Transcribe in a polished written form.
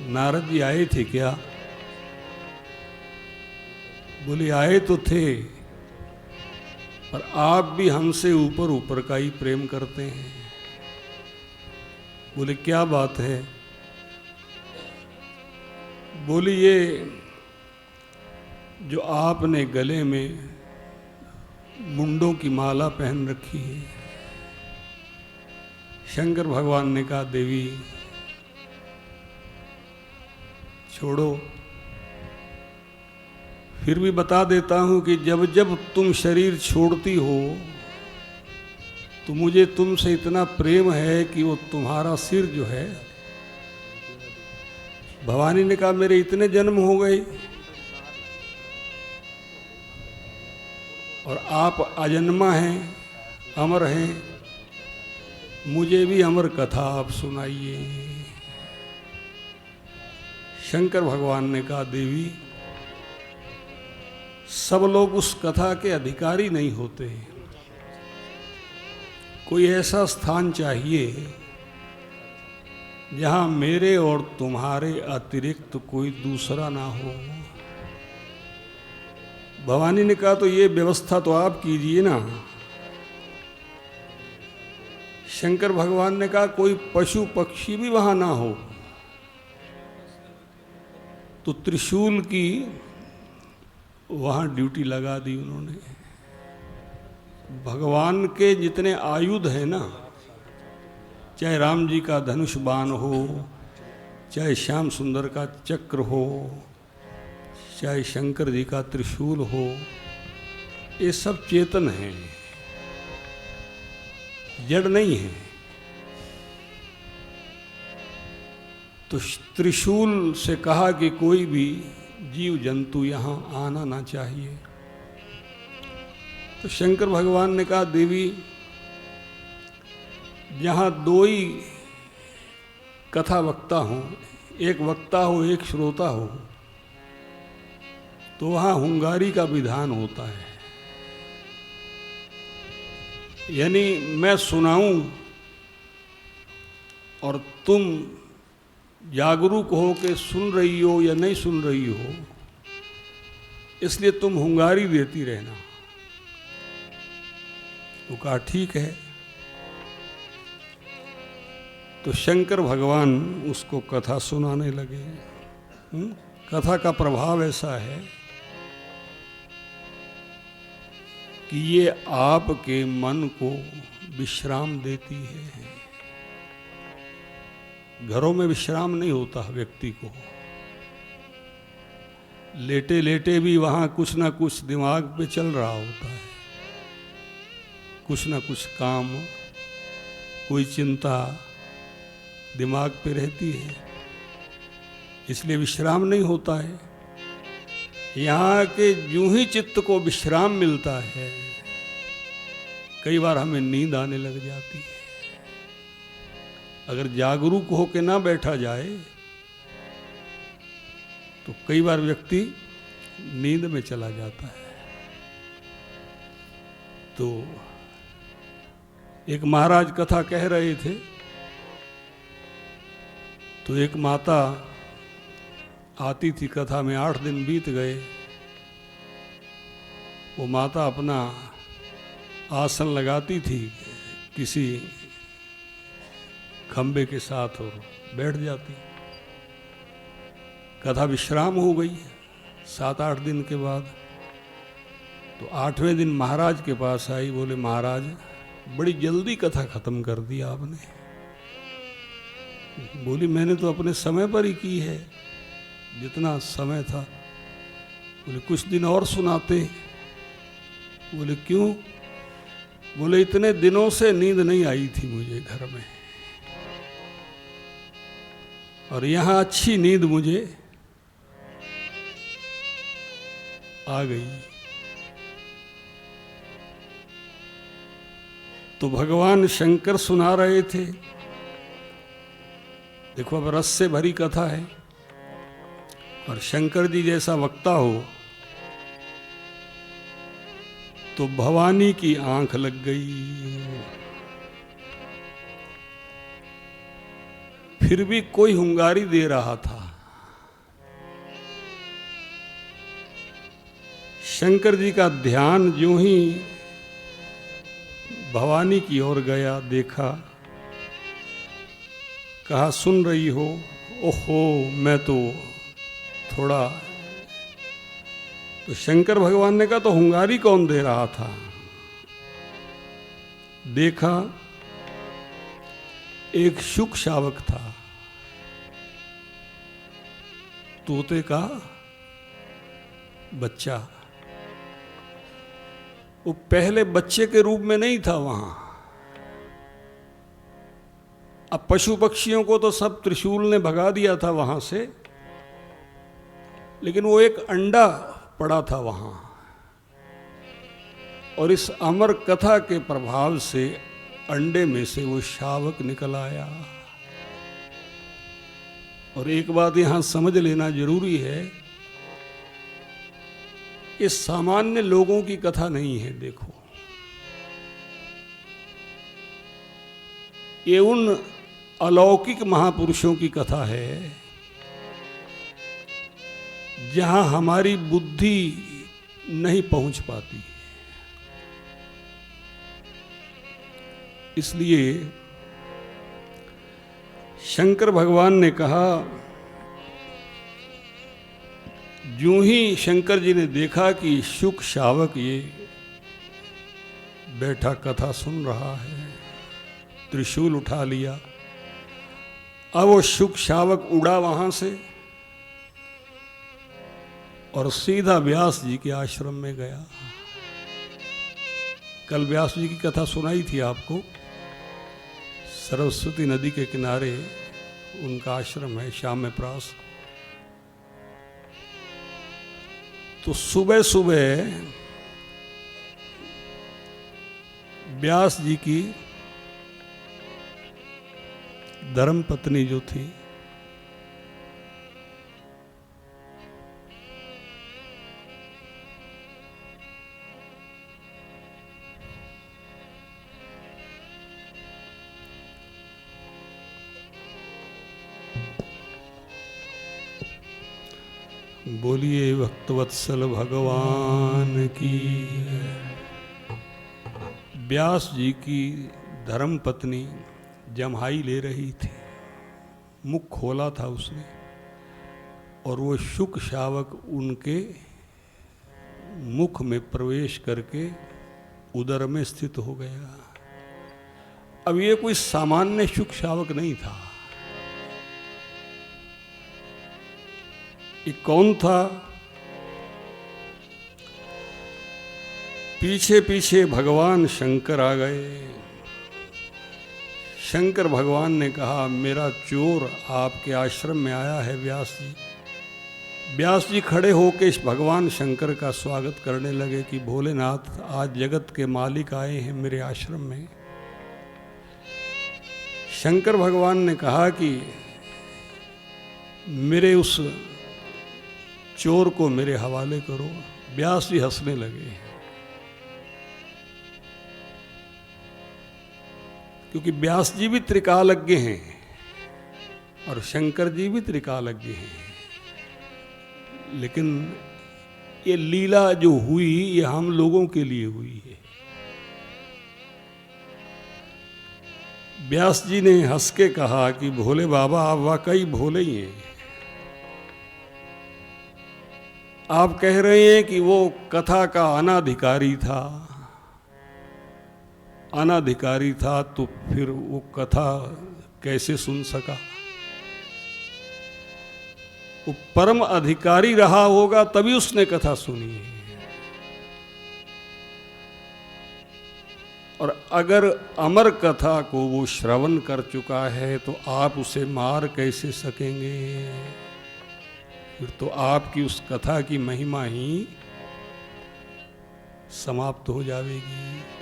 नारद जी आए थे क्या? बोले आए तो थे, पर आप भी हमसे ऊपर ऊपर का ही प्रेम करते हैं। बोले क्या बात है? बोली ये जो आपने गले में मुंडों की माला पहन रखी है। शंकर भगवान ने कहा देवी छोड़ो, फिर भी बता देता हूं कि जब जब तुम शरीर छोड़ती हो तो मुझे तुमसे इतना प्रेम है कि वो तुम्हारा सिर जो है। भवानी ने कहा मेरे इतने जन्म हो गए और आप अजन्मा हैं, अमर हैं, मुझे भी अमर कथा आप सुनाइए। शंकर भगवान ने कहा देवी सब लोग उस कथा के अधिकारी नहीं होते, कोई ऐसा स्थान चाहिए जहां मेरे और तुम्हारे अतिरिक्त कोई दूसरा ना हो। भवानी ने कहा तो ये व्यवस्था तो आप कीजिए ना। शंकर भगवान ने कहा कोई पशु पक्षी भी वहां ना हो तो त्रिशूल की वहां ड्यूटी लगा दी उन्होंने। भगवान के जितने आयुध हैं ना, चाहे राम जी का धनुष बाण हो, चाहे श्याम सुंदर का चक्र हो, चाहे शंकर जी का त्रिशूल हो, ये सब चेतन हैं, जड़ नहीं है। तो त्रिशूल से कहा कि कोई भी जीव जंतु यहां आना ना चाहिए। तो शंकर भगवान ने कहा देवी जहां दो ही कथा वक्ता हो, एक वक्ता हो एक श्रोता हो, तो वहां हुंगारी का विधान होता है। यानी मैं सुनाऊं और तुम जागरूक हो के सुन रही हो या नहीं सुन रही हो, इसलिए तुम हुंगारी देती रहना। तो कहा ठीक है। तो शंकर भगवान उसको कथा सुनाने लगे। कथा का प्रभाव ऐसा है कि ये आपके मन को विश्राम देती है। घरों में विश्राम नहीं होता व्यक्ति को, लेटे लेटे भी वहां कुछ ना कुछ दिमाग पे चल रहा होता है, कुछ ना कुछ काम, कोई चिंता दिमाग पे रहती है, इसलिए विश्राम नहीं होता है। यहाँ के यूं ही चित्त को विश्राम मिलता है, कई बार हमें नींद आने लग जाती है। अगर जागरूक होकर ना बैठा जाए तो कई बार व्यक्ति नींद में चला जाता है। तो एक महाराज कथा कह रहे थे, तो एक माता आती थी कथा में। 8 दिन बीत गए, वो माता अपना आसन लगाती थी किसी खंबे के साथ और बैठ जाती। कथा विश्राम हो गई 7-8 दिन के बाद। तो 8वें दिन महाराज के पास आई, बोले महाराज बड़ी जल्दी कथा खत्म कर दी आपने। बोली मैंने तो अपने समय पर ही की है, जितना समय था। बोले कुछ दिन और सुनाते। बोले क्यों? बोले इतने दिनों से नींद नहीं आई थी मुझे घर में, और यहां अच्छी नींद मुझे आ गई। तो भगवान शंकर सुना रहे थे। देखो अब रस से भरी कथा है, और शंकर जी जैसा वक्ता हो तो भवानी की आंख लग गई। फिर भी कोई हुंगारी दे रहा था। शंकर जी का ध्यान ज्यों ही भवानी की ओर गया, देखा, कहा सुन रही हो? ओहो, मैं तो थोड़ा। तो शंकर भगवान ने कहा तो हुंगारी कौन दे रहा था? देखा एक शुक शावक था, तोते का बच्चा। वो पहले बच्चे के रूप में नहीं था वहां। अब पशु पक्षियों को तो सब त्रिशूल ने भगा दिया था वहां से, लेकिन वो एक अंडा पड़ा था वहां। और इस अमर कथा के प्रभाव से अंडे में से वो शावक निकल आया। और एक बात यहां समझ लेना जरूरी है, ये सामान्य लोगों की कथा नहीं है। देखो, ये उन अलौकिक महापुरुषों की कथा है जहां हमारी बुद्धि नहीं पहुंच पाती। इसलिए शंकर भगवान ने कहा, यूं ही शंकर जी ने देखा कि शुक शावक ये बैठा कथा सुन रहा है, त्रिशूल उठा लिया। अब वो शुक शावक उड़ा वहां से और सीधा व्यास जी के आश्रम में गया। कल व्यास जी की कथा सुनाई थी आपको। सरस्वती नदी के किनारे उनका आश्रम है, श्यामप्रास। तो सुबह सुबह व्यास जी की धर्मपत्नी जो थी, बोलिए भक्तवत्सल भगवान की। व्यास जी की धर्मपत्नी जम्हाई ले रही थी, मुख खोला था उसने, और वो शुक शावक उनके मुख में प्रवेश करके उदर में स्थित हो गया। अब ये कोई सामान्य शुक शावक नहीं था। ये कौन था? पीछे पीछे भगवान शंकर आ गए। शंकर भगवान ने कहा, मेरा चोर आपके आश्रम में आया है व्यास जी। व्यास जी खड़े होकर इस भगवान शंकर का स्वागत करने लगे कि भोलेनाथ, आज जगत के मालिक आए हैं मेरे आश्रम में। शंकर भगवान ने कहा कि मेरे उस चोर को मेरे हवाले करो। व्यास जी हंसने लगे, क्योंकि व्यास जी भी त्रिकालज्ञ हैं और शंकर जी भी त्रिकालज्ञ हैं। लेकिन ये लीला जो हुई, ये हम लोगों के लिए हुई है। व्यास जी ने हंस के कहा कि भोले बाबा, आप वाकई भोले ही हैं। आप कह रहे हैं कि वो कथा का अनाधिकारी था। अनाधिकारी था तो फिर वो कथा कैसे सुन सका? वो परम अधिकारी रहा होगा तभी उसने कथा सुनी है। और अगर अमर कथा को वो श्रवण कर चुका है तो आप उसे मार कैसे सकेंगे? फिर तो आपकी उस कथा की महिमा ही समाप्त हो जाएगी।